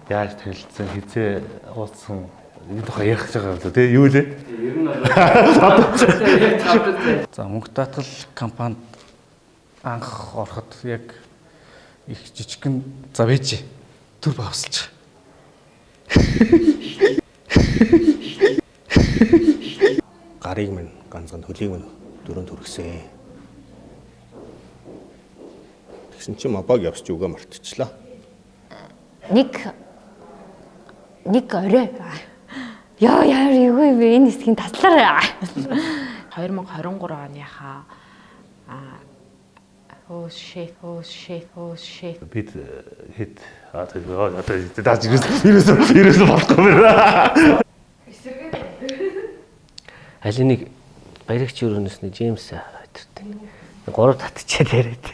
Яаж танилцсан, хизээ уулзсан энэ тухай ярих гэж байгаа юм тий юу лээ? Ер нь бол За мөнгө татгал компанид анх ороход яг их жижигхэн зав ээж төр бавсалж гарыг минь ганцхан хөлийг минь дөрөнд хүргэсэн. Тэгсэн чинь мабаг явсч үгээ мартчихлаа. Нэг орой. Яа юу вэ энэ хэсгийн таслаар 2023 оныхаа shit бид хэд одоо даас ерөөсөө болохгүй байна. аль нэг баригч өрөөнөөс нэг Джеймс хайртай. 3 татчихад яриад.